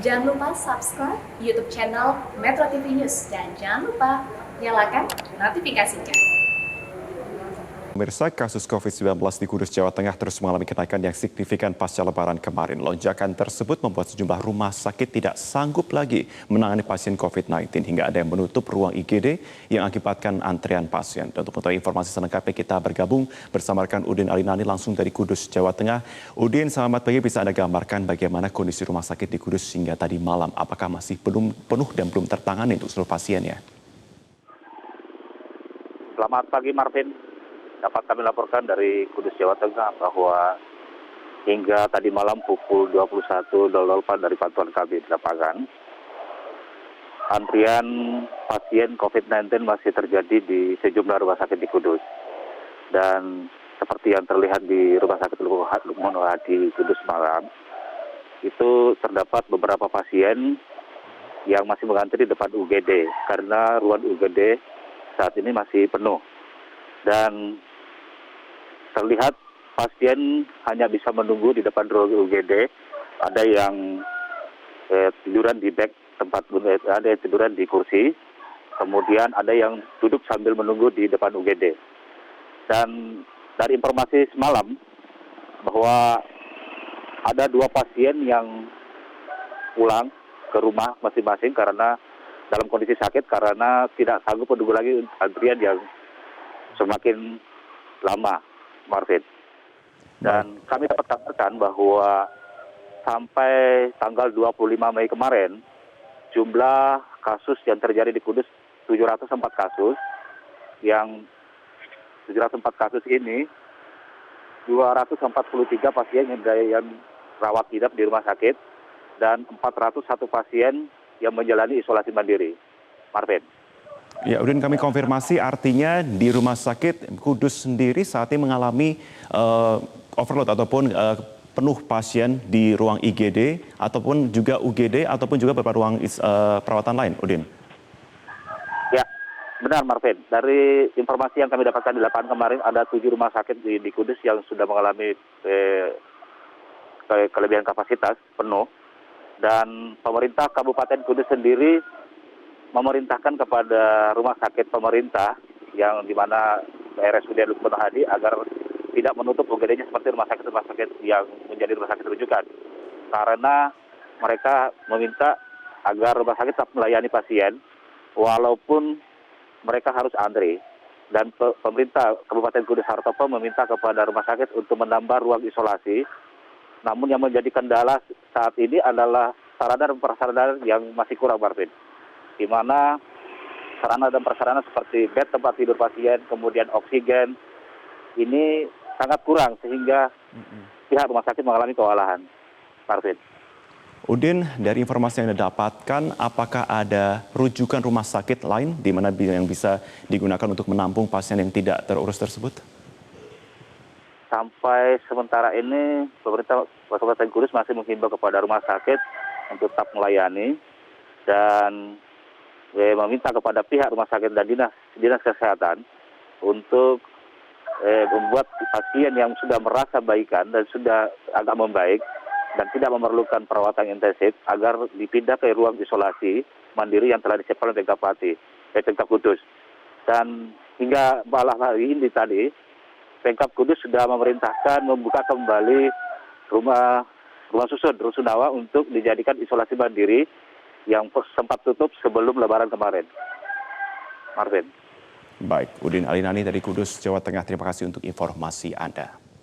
Jangan lupa subscribe YouTube channel Metro TV News dan jangan lupa nyalakan notifikasinya. Pemirsa, kasus COVID-19 di Kudus, Jawa Tengah terus mengalami kenaikan yang signifikan pasca Lebaran kemarin. Lonjakan tersebut membuat sejumlah rumah sakit tidak sanggup lagi menangani pasien COVID-19 hingga ada yang menutup ruang IGD yang akibatkan antrian pasien. Dan untuk mengetahui informasi selengkapnya kita bergabung bersama rekan Udin Alinani langsung dari Kudus, Jawa Tengah. Udin, selamat pagi. Bisa Anda gambarkan bagaimana kondisi rumah sakit di Kudus hingga tadi malam? Apakah masih belum penuh dan belum tertangani untuk seluruh pasiennya? Selamat pagi, Marvin. Dapat kami laporkan dari Kudus, Jawa Tengah bahwa hingga tadi malam pukul 21.04 dari pantauan kami di lapangan, antrian pasien COVID-19 masih terjadi di sejumlah rumah sakit di Kudus. Dan seperti yang terlihat di Rumah Sakit Lukman Hadi Kudus Malang, itu terdapat beberapa pasien yang masih mengantri di depan UGD karena ruang UGD saat ini masih penuh. Dan terlihat pasien hanya bisa menunggu di depan ruang UGD. Ada yang tiduran di bek tempat, ada yang tiduran di kursi. Kemudian ada yang duduk sambil menunggu di depan UGD. Dan dari informasi semalam bahwa ada 2 pasien yang pulang ke rumah masing-masing karena dalam kondisi sakit karena tidak sanggup menunggu lagi antrian yang semakin lama, Marvin. Dan kami dapat katakan bahwa sampai tanggal 25 Mei kemarin, jumlah kasus yang terjadi di Kudus 704 kasus, yang 704 kasus ini 243 pasien yang rawat inap di rumah sakit dan 401 pasien yang menjalani isolasi mandiri. Marvin. Ya, Udin, kami konfirmasi artinya di rumah sakit Kudus sendiri saat ini mengalami overload ataupun penuh pasien di ruang IGD ataupun juga UGD ataupun juga beberapa ruang perawatan lain, Udin. Ya, benar Marvin. Dari informasi yang kami dapatkan di lapangan kemarin ada 7 rumah sakit di Kudus yang sudah mengalami kelebihan kapasitas penuh. Dan pemerintah Kabupaten Kudus sendiri memerintahkan kepada rumah sakit pemerintah yang di mana RSUD Lukman Hadi agar tidak menutup UGD-nya seperti rumah sakit yang menjadi rumah sakit rujukan. Karena mereka meminta agar rumah sakit tetap melayani pasien walaupun mereka harus antri. Dan pemerintah Kabupaten Kudus Hartopo meminta kepada rumah sakit untuk menambah ruang isolasi. Namun yang menjadi kendala saat ini adalah sarana dan prasarana yang masih kurang, Marvin. Di mana sarana dan prasarana seperti bed tempat tidur pasien, kemudian oksigen, ini sangat kurang sehingga pihak rumah sakit mengalami kewalahan. Marvin. Udin, dari informasi yang Anda dapatkan, apakah ada rujukan rumah sakit lain di mana yang bisa digunakan untuk menampung pasien yang tidak terurus tersebut? Sampai sementara ini, pemerintah Kabupaten Kudus masih menghimbau kepada rumah sakit untuk tetap melayani dan meminta kepada pihak rumah sakit dan dinas kesehatan untuk membuat pasien yang sudah merasa baikan dan sudah agak membaik dan tidak memerlukan perawatan intensif agar dipindah ke ruang isolasi mandiri yang telah disiapkan oleh Pemkab Kudus. Dan hingga malam hari ini tadi, Pemkab Kudus sudah memerintahkan membuka kembali rumah susun Rusunawa untuk dijadikan isolasi mandiri yang sempat tutup sebelum Lebaran kemarin. Marvin. Baik, Udin Alinani dari Kudus, Jawa Tengah. Terima kasih untuk informasi Anda.